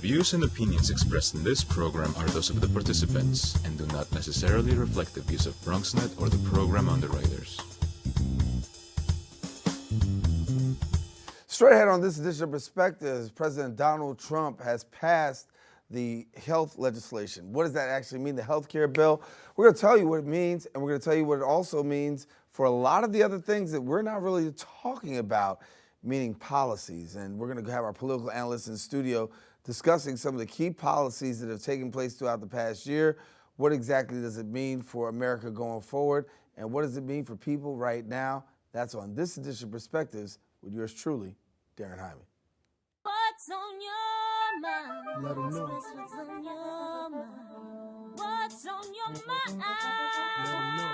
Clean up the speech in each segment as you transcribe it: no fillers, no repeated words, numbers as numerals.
views and opinions expressed in this program are those of the participants and do not necessarily reflect the views of BronxNet or the program underwriters. Straight ahead on this edition of Perspectives, President Donald Trump has passed the health legislation. What does that actually mean, the health care bill? We're going to tell you what it means, and we're going to tell you what it also means for a lot of the other things that we're not really talking about, meaning policies. And we're going to have our political analysts in the studio discussing some of the key policies that have taken place throughout the past year. What exactly does it mean for America going forward? And what does it mean for people right now? That's on this edition of Perspectives with yours truly, Daren Jaime. What's on your mind? Let 'em know. What's on your mind? What's on your mind? Let 'em know.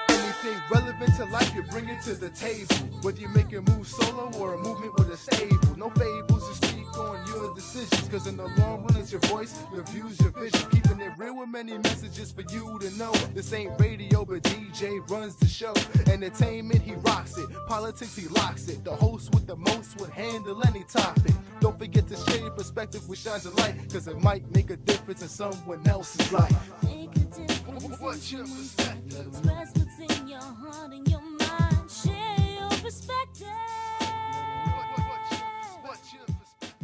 Anything relevant to life, you bring it to the table. Whether you make a move solo or a movement with a stable. No fables, just speak on your decisions. Cause in the long run, it's your voice, your views, your vision. Keeping it real with many messages for you to know. This ain't radio, but DJ runs the show. Entertainment, he rocks it. Politics, he locks it. The host with the most would handle any topic. Don't forget to share your perspective with shines of light. Cause it might make a difference in someone else's life. Make a difference. What's your perspective? Express what's in your heart and your mind. Share your perspective. What's your perspective?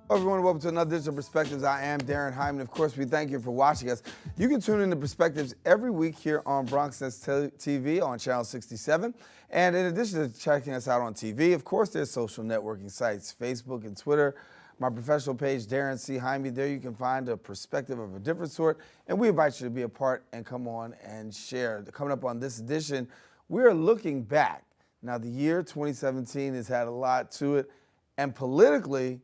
Hello everyone, welcome to another edition of Perspectives. I am Daren Jaime, and of course we thank you for watching us. You can tune in to Perspectives every week here on BronxNet TV on Channel 67. And in addition to checking us out on TV, of course there's social networking sites, Facebook and Twitter. My professional page, Daren C. Jaime, there you can find a perspective of a different sort, and we invite you to be a part and come on and share. Coming up on this edition, we're looking back. Now the year 2017 has had a lot to it, and politically,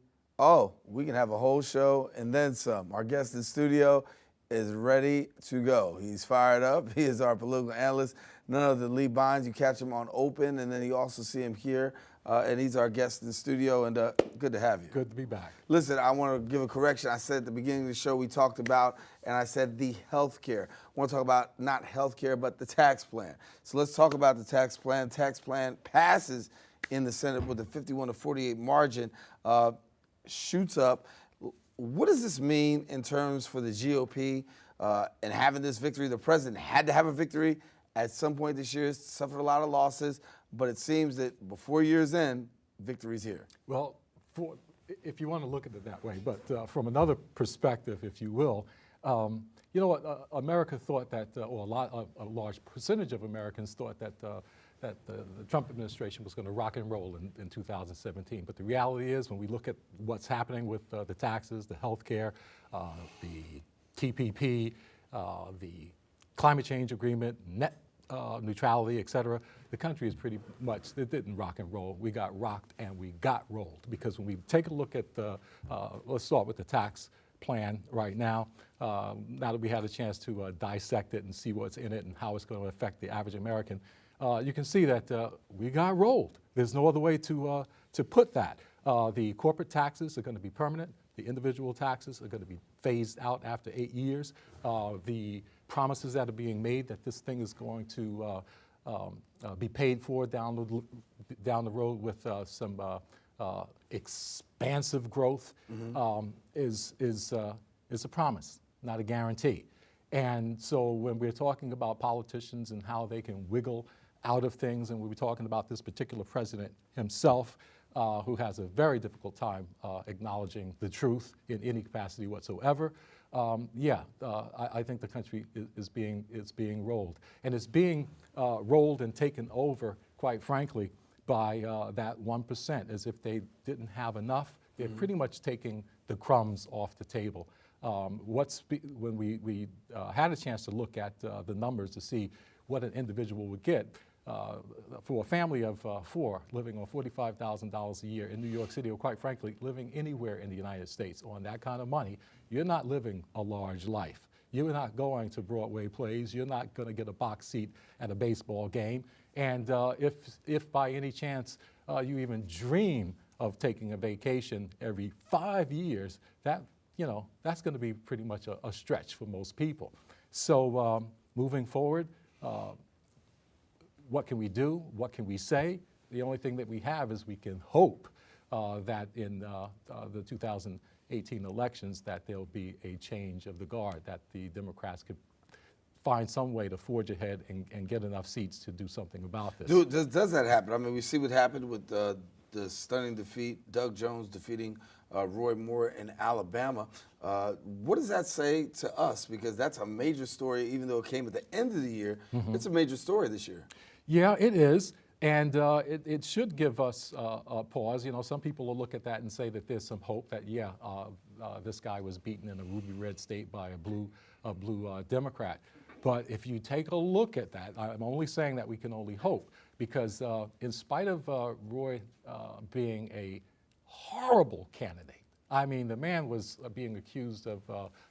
we can have a whole show and then some. Our guest in studio is ready to go. He's fired up. He is our political analyst, none other than Lee Bonds. You catch him on Open, and then you also see him here, and he's our guest in the studio, and good to have you. Good to be back. Listen, I want to give a correction. I said at the beginning of the show we talked about, and I said the health care. I want to talk about not health care, but the tax plan. So let's talk about the tax plan. The tax plan passes in the Senate with a 51-48 margin. Shoots up. What does this mean in terms for the GOP and having this victory? The president had to have a victory at some point this year, suffered a lot of losses, but it seems that before year's end, victory's here. Well, if you want to look at it that way, but from another perspective, if you will, you know what, America thought that, or a large percentage of Americans thought that the Trump administration was going to rock and roll in 2017. But the reality is, when we look at what's happening with the taxes, the health care, the TPP, the climate change agreement, net neutrality, et cetera, the country is pretty much, it didn't rock and roll. We got rocked and we got rolled. Because when we take a look at let's start with the tax plan right now. Now that we had a chance to dissect it and see what's in it and how it's going to affect the average American, you can see that we got rolled. There's no other way to put that. The corporate taxes are going to be permanent. The individual taxes are going to be phased out after 8 years. The promises that are being made that this thing is going to be paid for down the road with some expansive growth is a promise, not a guarantee. And so when we're talking about politicians and how they can wiggle out of things, and we were talking about this particular president himself, who has a very difficult time acknowledging the truth in any capacity whatsoever. I think the country is being rolled, and it's being rolled and taken over, quite frankly, by that 1%, as if they didn't have enough. They're pretty much taking the crumbs off the table. When we had a chance to look at the numbers to see what an individual would get, for a family of 4 living on $45,000 a year in New York City, or quite frankly, living anywhere in the United States on that kind of money, you're not living a large life. You're not going to Broadway plays. You're not going to get a box seat at a baseball game. And if by any chance you even dream of taking a vacation every 5 years, that's going to be pretty much a stretch for most people. So moving forward, what can we do? What can we say? The only thing that we have is we can hope that in the 2018 elections that there'll be a change of the guard, that the Democrats could find some way to forge ahead and get enough seats to do something about this. Does that happen? I mean, we see what happened with the stunning defeat, Doug Jones defeating Roy Moore in Alabama. What does that say to us? Because that's a major story, even though it came at the end of the year. It's a major story this year. Yeah, it is. And it should give us a pause. You know, some people will look at that and say that there's some hope that, yeah, this guy was beaten in a ruby red state by a blue Democrat. But if you take a look at that, I'm only saying that we can only hope, because in spite of Roy being a horrible candidate, I mean, the man was being accused of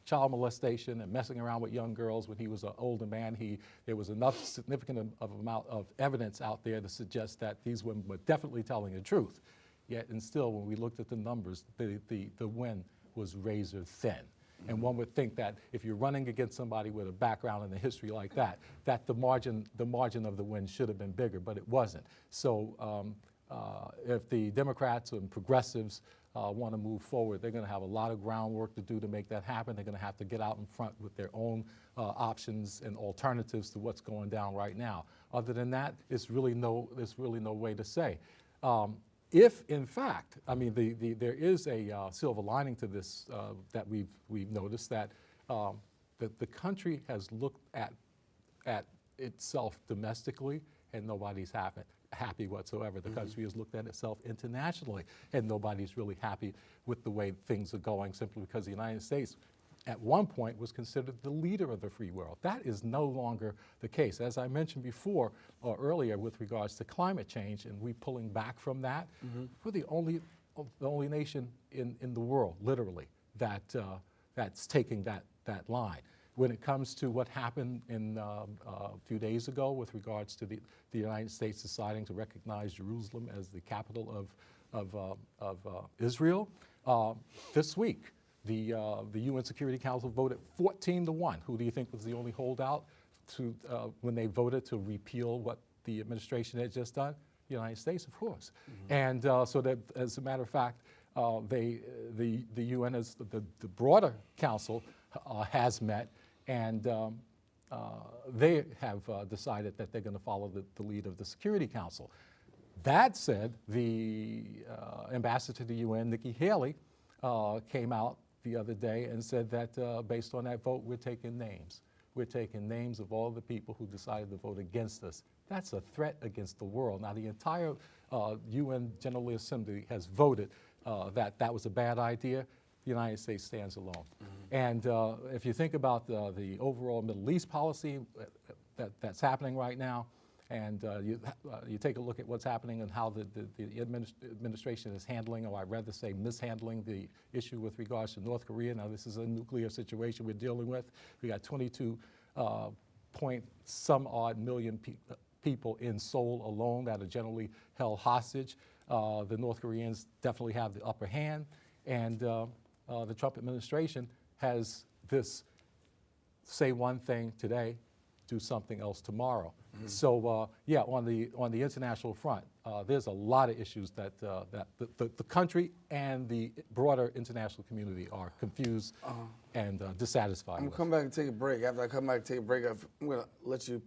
child molestation and messing around with young girls when he was an older man. There was enough significant amount of evidence out there to suggest that these women were definitely telling the truth. Yet, and still, when we looked at the numbers, the win was razor thin. And one would think that if you're running against somebody with a background and a history like that, that the margin of the win should have been bigger, but it wasn't. So if the Democrats and progressives want to move forward, they're going to have a lot of groundwork to do to make that happen. They're going to have to get out in front with their own options and alternatives to what's going down right now. Other than that, there's really no way to say. If, in fact, I mean, there is a silver lining to this that we've noticed, that the country has looked at itself domestically and nobody's happy whatsoever. The country has looked at itself internationally and nobody's really happy with the way things are going, simply because the United States at one point was considered the leader of the free world. That is no longer the case. As I mentioned before or earlier with regards to climate change, and we pulling back from that, we're the only nation in the world, literally, that's taking that line. When it comes to what happened a few days ago with regards to the United States deciding to recognize Jerusalem as the capital of Israel, this week, the UN Security Council voted 14-1. Who do you think was the only holdout when they voted to repeal what the administration had just done? The United States, of course. And so that, as a matter of fact, the UN, the broader council, has met, and they have decided that they're going to follow the lead of the Security Council. That said, the ambassador to the UN, Nikki Haley, came out the other day and said that based on that vote, we're taking names. We're taking names of all the people who decided to vote against us. That's a threat against the world. Now, the entire UN General Assembly has voted that was a bad idea. The United States stands alone. And if you think about the overall Middle East policy that's happening right now, and you take a look at what's happening and how the administration is handling, or I'd rather say mishandling, the issue with regards to North Korea. Now, this is a nuclear situation we're dealing with. We got 22 point some odd million people in Seoul alone that are generally held hostage. The North Koreans definitely have the upper hand, and the Trump administration has this say one thing today, do something else tomorrow. So yeah, on the international front, there's a lot of issues that the country and the broader international community are confused and dissatisfied. I'm with. gonna come back and take a break. After I come back and take a break, I'm gonna let you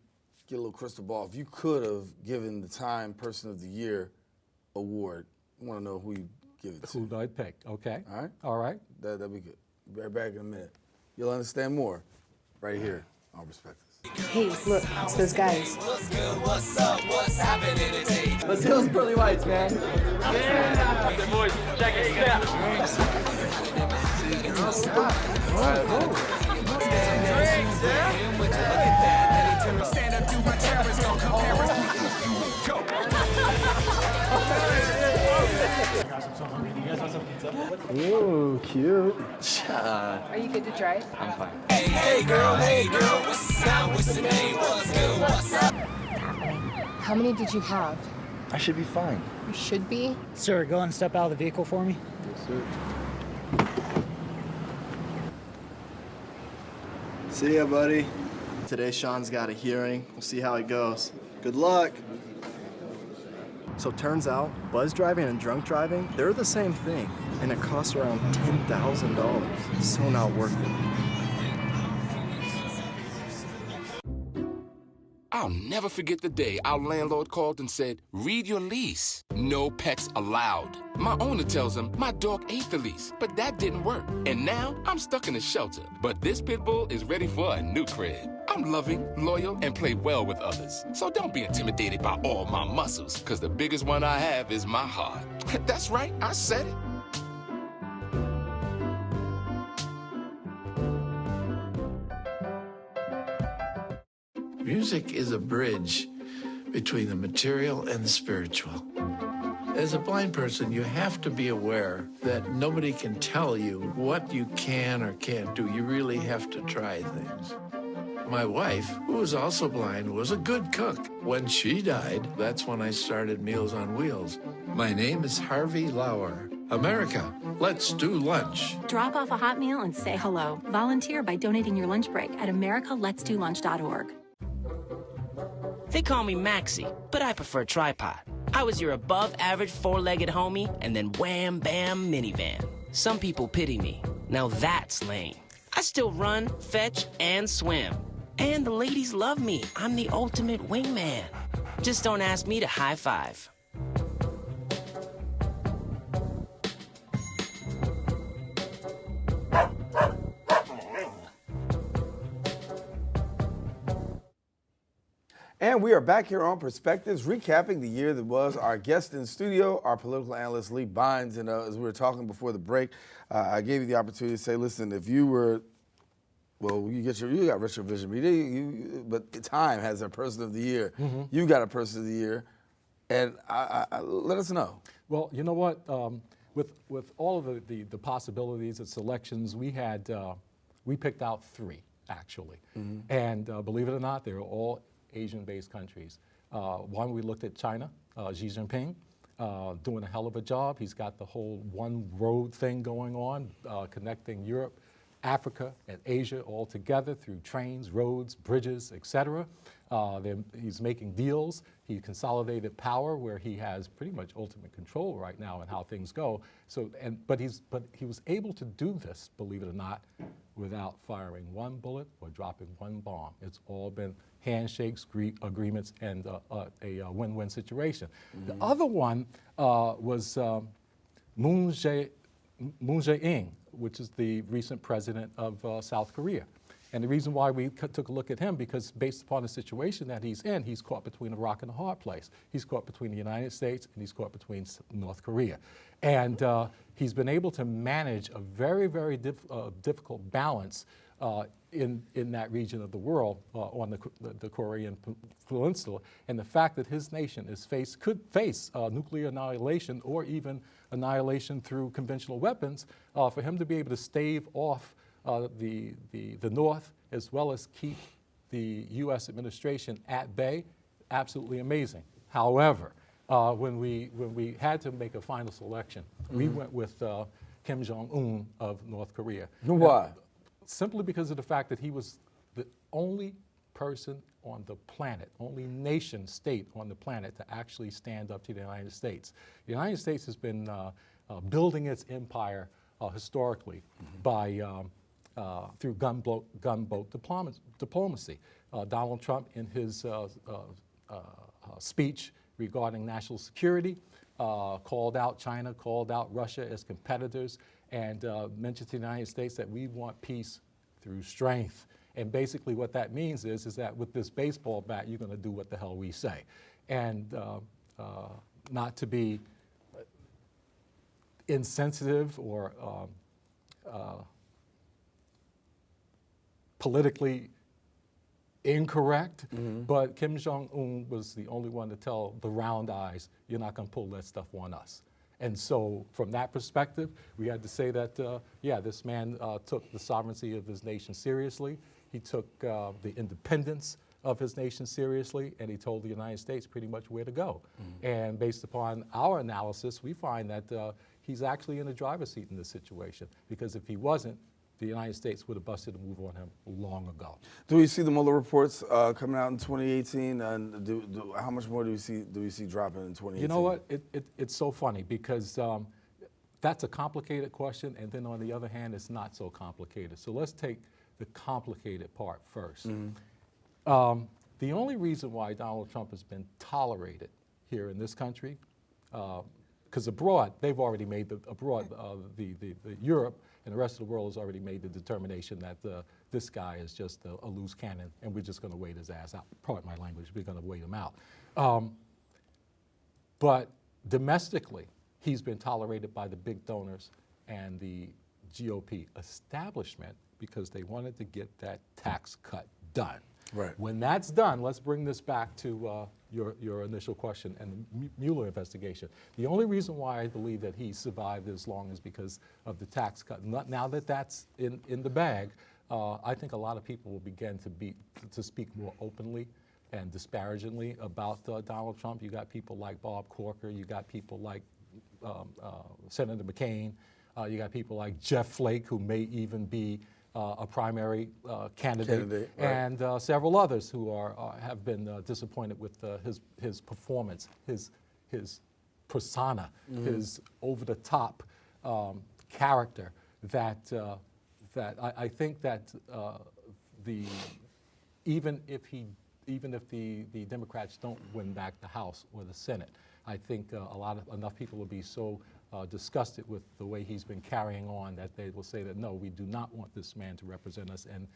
get a little crystal ball. If you could have given the Time Person of the Year award, I want to know who you give it to. Who I'd pick? Okay. All right. All right. That'd be good. Be right back in a minute. You'll understand more right here on Perspectives. Hey, look, it's those guys. What's up? What's happening today? Let's do those pearly whites, man. Yeah. The boys, check it out. Stand up, do my terrorists, gon' compare us. Ooh, cute. Are you good to try? I'm fine. Hey girl, what's up? What's the name? What's good? What's up? How many did you have? I should be fine. You should be. Sir, go and step out of the vehicle for me. Yes, sir. See ya, buddy. Today, Sean's got a hearing. We'll see how it goes. Good luck. So turns out, buzz driving and drunk driving, they're the same thing, and it costs around $10,000. So not worth it. I'll never forget the day our landlord called and said, read your lease. No pets allowed. My owner tells him my dog ate the lease, but that didn't work. And now I'm stuck in a shelter. But this pit bull is ready for a new crib. I'm loving, loyal, and play well with others. So don't be intimidated by all my muscles, because the biggest one I have is my heart. That's right, I said it. Music is a bridge between the material and the spiritual. As a blind person, you have to be aware that nobody can tell you what you can or can't do. You really have to try things. My wife, who was also blind, was a good cook. When she died, that's when I started Meals on Wheels. My name is Harvey Lauer. America, let's do lunch. Drop off a hot meal and say hello. Volunteer by donating your lunch break at americaletsdolunch.org. They call me Maxie, but I prefer tripod. I was your above-average four-legged homie, and then wham, bam, minivan. Some people pity me. Now that's lame. I still run, fetch, and swim. And the ladies love me. I'm the ultimate wingman. Just don't ask me to high five. And we are back here on Perspectives, recapping the year that was. Our guest in the studio, our political analyst, Lee Bynes. And as we were talking before the break, I gave you the opportunity to say, listen, if you were, well, you got Richard Vision Media, but Time has a Person of the Year. Mm-hmm. You got a Person of the Year. And let us know. Well, you know what? With all of the possibilities of selections, we picked out 3, actually. Mm-hmm. And believe it or not, they were all Asian-based countries. One, we looked at China, Xi Jinping, doing a hell of a job. He's got the whole one road thing going on, connecting Europe, Africa, and Asia all together through trains, roads, bridges, etc. He's making deals. He consolidated power where he has pretty much ultimate control right now in how things go. But he was able to do this, believe it or not, without firing one bullet or dropping one bomb. It's all been handshakes, agreements, and a win-win situation. Mm-hmm. The other one was Moon Jae-in, which is the recent president of South Korea. And the reason why we took a look at him, because based upon the situation that he's in, he's caught between a rock and a hard place. He's caught between the United States and he's caught between North Korea. And he's been able to manage a very, very difficult balance in that region of the world on the Korean Peninsula. And the fact that his nation could face nuclear annihilation or even annihilation through conventional weapons, for him to be able to stave off the North, as well as keep the U.S. administration at bay, absolutely amazing. However, when we had to make a final selection, mm-hmm. we went with Kim Jong-un of North Korea. Why? Simply because of the fact that he was the only person on the planet, only nation state on the planet to actually stand up to the United States. The United States has been building its empire historically mm-hmm. by through gunboat diplomacy. Donald Trump, in his speech regarding national security, called out China, called out Russia as competitors, and mentioned to the United States that we want peace through strength. And basically what that means is that with this baseball bat, you're going to do what the hell we say. And not to be insensitive or politically incorrect, mm-hmm. but Kim Jong-un was the only one to tell the round eyes, you're not going to pull that stuff on us. And so from that perspective, we had to say that, this man took the sovereignty of his nation seriously. He took the independence of his nation seriously, and he told the United States pretty much where to go. Mm-hmm. And based upon our analysis, we find that he's actually in the driver's seat in this situation, because if he wasn't, the United States would have busted a move on him long ago. Do we see the Mueller reports coming out in 2018? And how much more do we see dropping in 2018? You know what? It's so funny because that's a complicated question, and then on the other hand, it's not so complicated. So let's take the complicated part first. The only reason why Donald Trump has been tolerated here in this country, because abroad, they've already made Europe and the rest of the world has already made the determination that this guy is just a loose cannon, and we're just going to wait his ass out. Pardon my language, we're going to wait him out. But domestically, he's been tolerated by the big donors and the GOP establishment because they wanted to get that tax cut done. Right. When that's done, let's bring this back to your initial question and the Mueller investigation. The only reason why I believe that he survived as long is because of the tax cut. Now that that's in the bag, I think a lot of people will begin to speak more openly and disparagingly about Donald Trump. You got people like Bob Corker. You got people like Senator McCain. You got people like Jeff Flake, who may even be a primary candidate, right. And several others who have been disappointed with his performance, his persona, his over-the-top character. That I think that even if the Democrats don't win back the House or the Senate, I think enough people will be so disgusted with the way he's been carrying on that they will say that no, we do not want this man to represent us, and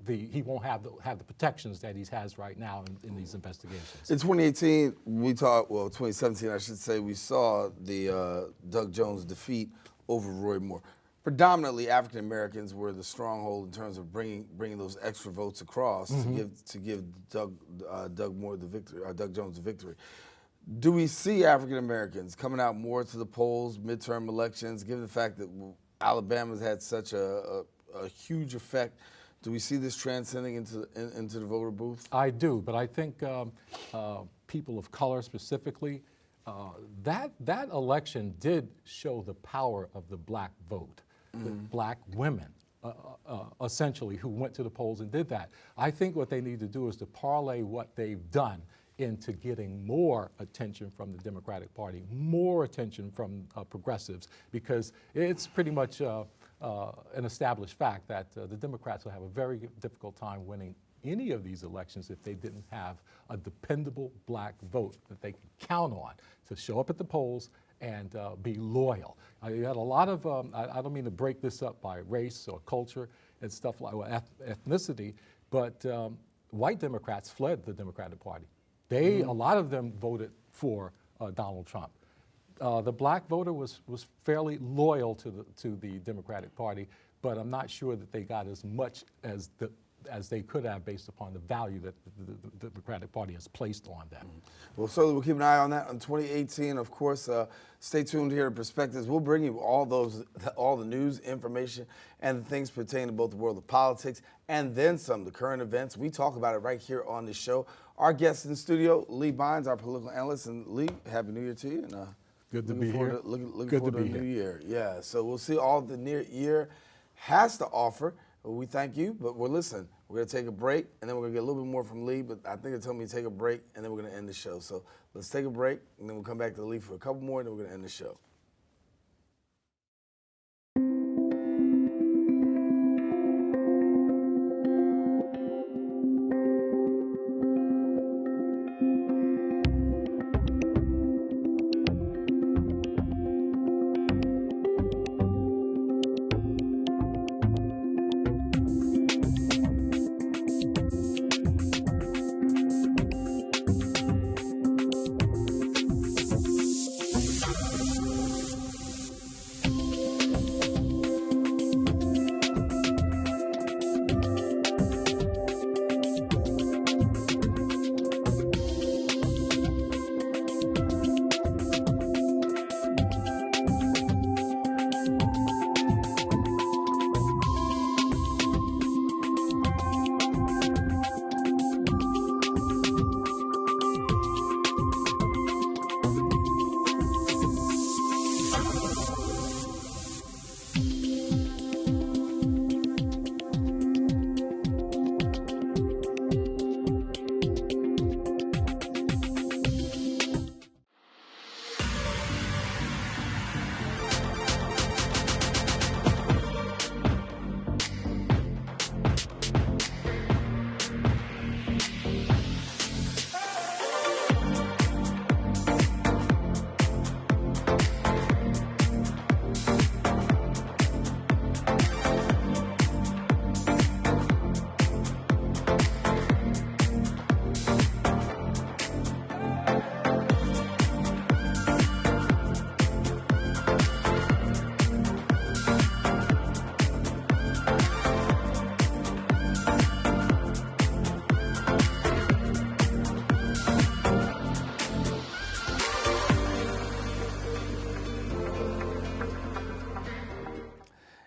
he won't have the protections that he has right now in these investigations. In 2018, 2017, I should say, we saw the Doug Jones defeat over Roy Moore. Predominantly African Americans were the stronghold in terms of bringing those extra votes across to give Doug Jones the victory. Do we see African Americans coming out more to the polls, midterm elections, given the fact that Alabama's had such a huge effect? Do we see this transcending into the voter booth? I do, but I think people of color specifically, that election did show the power of the black vote, the black women. Essentially, who went to the polls and did that. I think what they need to do is to parlay what they've done into getting more attention from the Democratic Party, more attention from progressives, because it's pretty much an established fact that the Democrats will have a very difficult time winning any of these elections if they didn't have a dependable black vote that they can count on to show up at the polls and be loyal. You had a lot of, I don't mean to break this up by race or culture and stuff like ethnicity, but white Democrats fled the Democratic Party. A lot of them voted for Donald Trump. The black voter was fairly loyal to the Democratic Party, but I'm not sure that they got as much as they could have based upon the value that the Democratic Party has placed on them. Well, certainly we'll keep an eye on that in 2018. Of course, stay tuned here to Perspectives. We'll bring you all the news, information, and things pertaining to both the world of politics and then some, the current events. We talk about it right here on the show. Our guest in the studio, Lee Bynes, our political analyst. And Lee, Happy New Year to you. And, good to be here. Looking forward to the new year. Yeah, so we'll see all the near year has to offer. We thank you, but we're listening. We're going to take a break, and then we're going to get a little bit more from Lee, but I think they told me to take a break, and then we're going to end the show. So let's take a break, and then we'll come back to Lee for a couple more, and then we're going to end the show.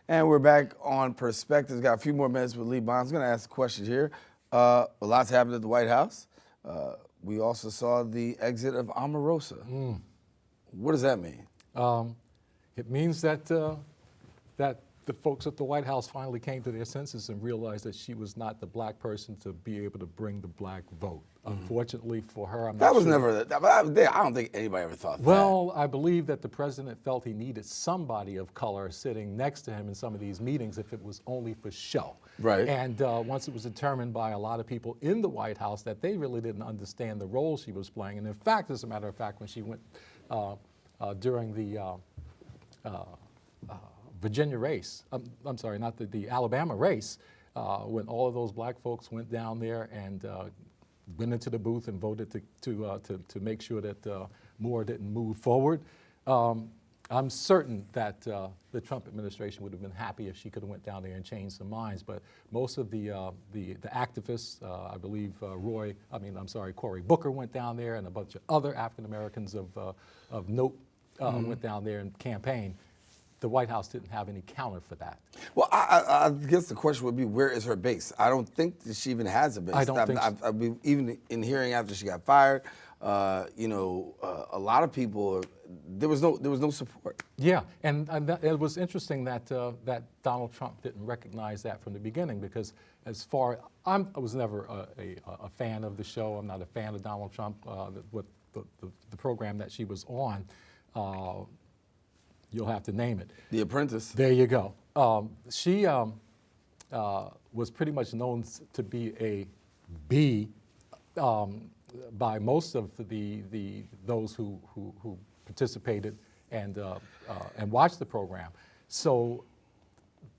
And we're back on Perspectives. Got a few more minutes with Lee Bonds. I'm going to ask a question here. A lot's happened at the White House. We also saw the exit of Omarosa. What does that mean? It means that that the folks at the White House finally came to their senses and realized that she was not the black person to be able to bring the black vote. Unfortunately for her, I'm not That was sure. never, I don't think anybody ever thought that. Well, I believe that the president felt he needed somebody of color sitting next to him in some of these meetings if it was only for show. Right. And once it was determined by a lot of people in the White House that they really didn't understand the role she was playing. And in fact, as a matter of fact, when she went during the Virginia race, I'm sorry, not the Alabama race, when all of those black folks went down there and went into the booth and voted to make sure that Moore didn't move forward. I'm certain that the Trump administration would have been happy if she could have went down there and changed some minds. But most of the activists, I believe Cory Booker went down there, and a bunch of other African Americans of note went down there and campaigned. The White House didn't have any counter for that. Well, I guess the question would be, where is her base? I don't think that she even has a base. I don't think so. Even in hearing after she got fired, a lot of people, there was no support. Yeah, and it was interesting that that Donald Trump didn't recognize that from the beginning, because I was never a fan of the show. I'm not a fan of Donald Trump. The program that she was on. You'll have to name it. The Apprentice. There you go. She was pretty much known to be a B by most of those who participated and watched the program. So,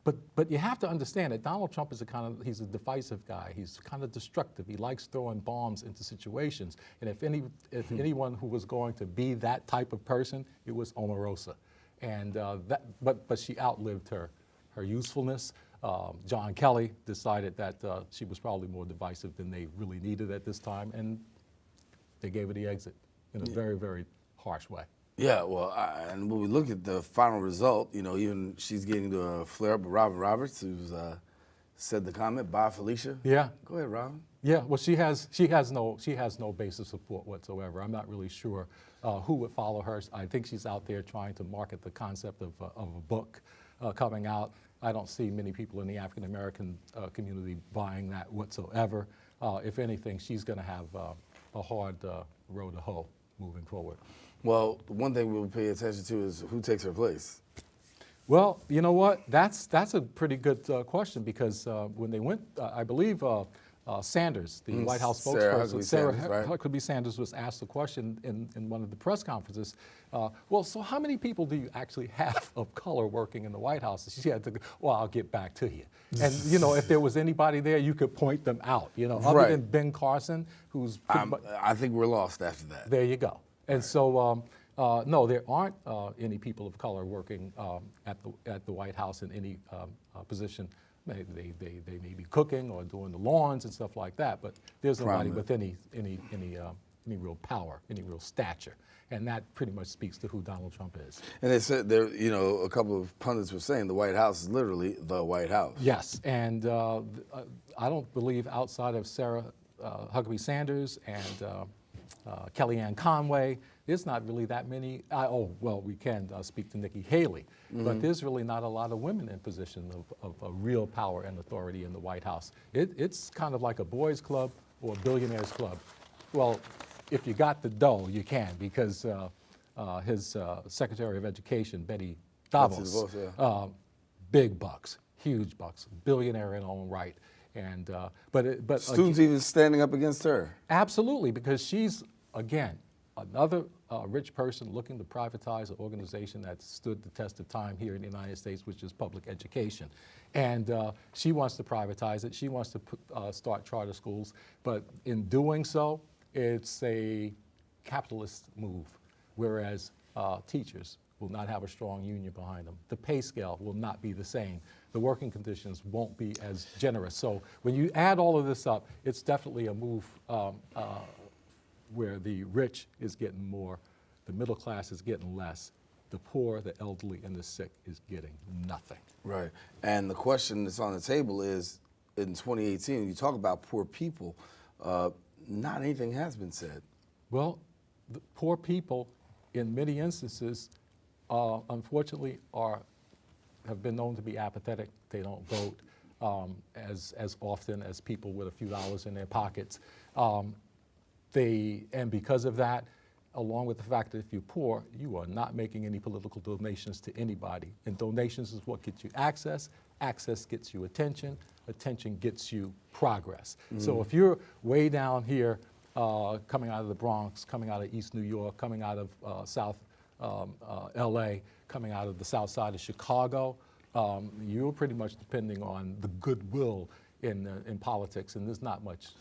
but you have to understand that Donald Trump is he's a divisive guy. He's kind of destructive. He likes throwing bombs into situations. And if anyone who was going to be that type of person, it was Omarosa. And but she outlived her usefulness. John Kelly decided that she was probably more divisive than they really needed at this time, and they gave her the exit in a very, very harsh way. Yeah, well, and when we look at the final result, even she's getting to a flare up with Robin Roberts, who's said the comment, "Bye, Felicia." Yeah. Go ahead, Robin. Yeah, well, she has no base of support whatsoever. I'm not really sure who would follow her. I think she's out there trying to market the concept of a book coming out. I don't see many people in the African American community buying that whatsoever. If anything, she's going to have a hard road to hoe moving forward. Well, the one thing we'll pay attention to is who takes her place. Well, you know what? That's a pretty good question, because when they went, I believe Sanders, the White House spokesperson, Sarah Huckabee Sanders, was asked the question in one of the press conferences. Well, so how many people do you actually have of color working in the White House? And she had to go, well, I'll get back to you. And if there was anybody there, you could point them out. Other than Ben Carson, who's I think we're lost after that. There you go. And so. No, there aren't any people of color working at the White House in any position. They may be cooking or doing the lawns and stuff like that, but there's nobody with any real power, any real stature, and that pretty much speaks to who Donald Trump is. And they said a couple of pundits were saying the White House is literally the White House. Yes, and I don't believe outside of Sarah Huckabee Sanders and Kellyanne Conway, there's not really that many. We can speak to Nikki Haley, but there's really not a lot of women in position of real power and authority in the White House. It's kind of like a boys' club or a billionaires' club. Well, if you got the dough, you can, because his Secretary of Education, Betty Davos, big bucks, huge bucks, billionaire in her own right. And but students even standing up against her. Absolutely, because she's, again, another rich person looking to privatize an organization that stood the test of time here in the United States, which is public education. And she wants to privatize it. She wants to start charter schools. But in doing so, it's a capitalist move, whereas teachers will not have a strong union behind them. The pay scale will not be the same. The working conditions won't be as generous. So when you add all of this up, it's definitely a move where the rich is getting more, the middle class is getting less, The poor, the elderly, and the sick is getting nothing. Right. And the question that's on the table is, in 2018, you talk about poor people, not anything has been said. Well, the poor people, in many instances, unfortunately, have been known to be apathetic. They don't vote as often as people with a few dollars in their pockets. And because of that, along with the fact that if you're poor, you are not making any political donations to anybody. And donations is what gets you access. Access gets you attention. Attention gets you progress. So if you're way down here, coming out of the Bronx, coming out of East New York, coming out of South LA, coming out of the south side of Chicago, you're pretty much depending on the goodwill in politics, and it's not much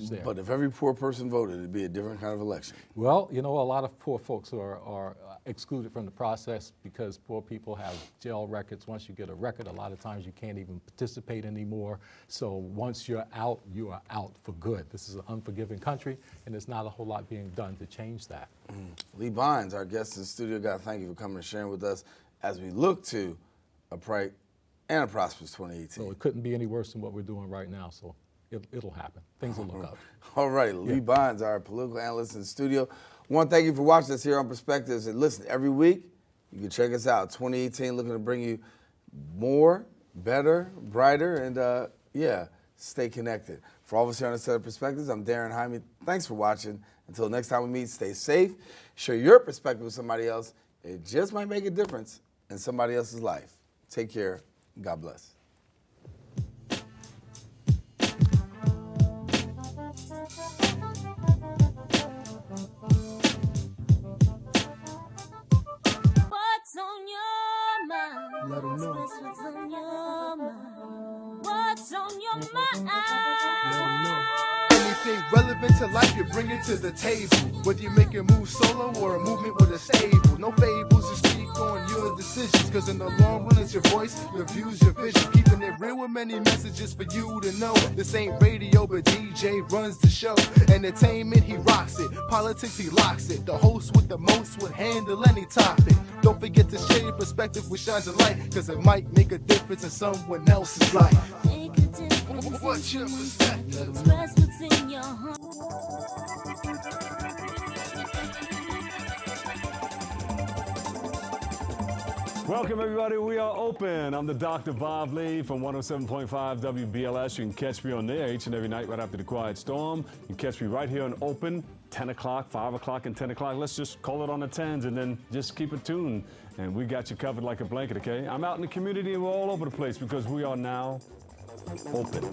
there. But if every poor person voted, it'd be a different kind of election. Well, you know, a lot of poor folks are excluded from the process because poor people have jail records. Once you get a record, a lot of times you can't even participate anymore. So once you're out, you are out for good. This is an unforgiving country, and there's not a whole lot being done to change that. Lee Bynes, our guest in the studio, God, thank you for coming and sharing with us as we look to a bright and a prosperous 2018. So it couldn't be any worse than what we're doing right now, so it'll happen. Things will look up. All right, Lee Bynes, our political analyst in the studio. I want to thank you for watching us here on Perspectives. And listen, every week, you can check us out. 2018, looking to bring you more, better, brighter, and stay connected. For all of us here on the set of Perspectives, I'm Daren Jaime. Thanks for watching. Until next time we meet, stay safe. Share your perspective with somebody else. It just might make a difference in somebody else's life. Take care. God bless. What's on your mind? Let 'em know. What's on your mind? What's on your mind? Let 'em know. Anything relevant to life, you bring it to the table. Whether you make a move solo or a movement with a stable. No fables, you speak on your decisions. Cause in the long run, it's your voice, your views, your vision. Keeping it real with many messages for you to know. This ain't radio, but DJ runs the show. Entertainment, he rocks it. Politics, he locks it. The host with the most would handle any topic. Don't forget to share your perspective which shines a light. Cause it might make a difference in someone else's life. Make a difference. What's your perspective? Express what's in your heart. Welcome, everybody. We are open. I'm the Dr. Bob Lee from 107.5 WBLS. You can catch me on there each and every night right after the Quiet Storm. You can catch me right here on Open, 10 o'clock, 5 o'clock, and 10 o'clock. Let's just call it on the 10s and then just keep it tuned. And we got you covered like a blanket, okay? I'm out in the community and we're all over the place because we are now open.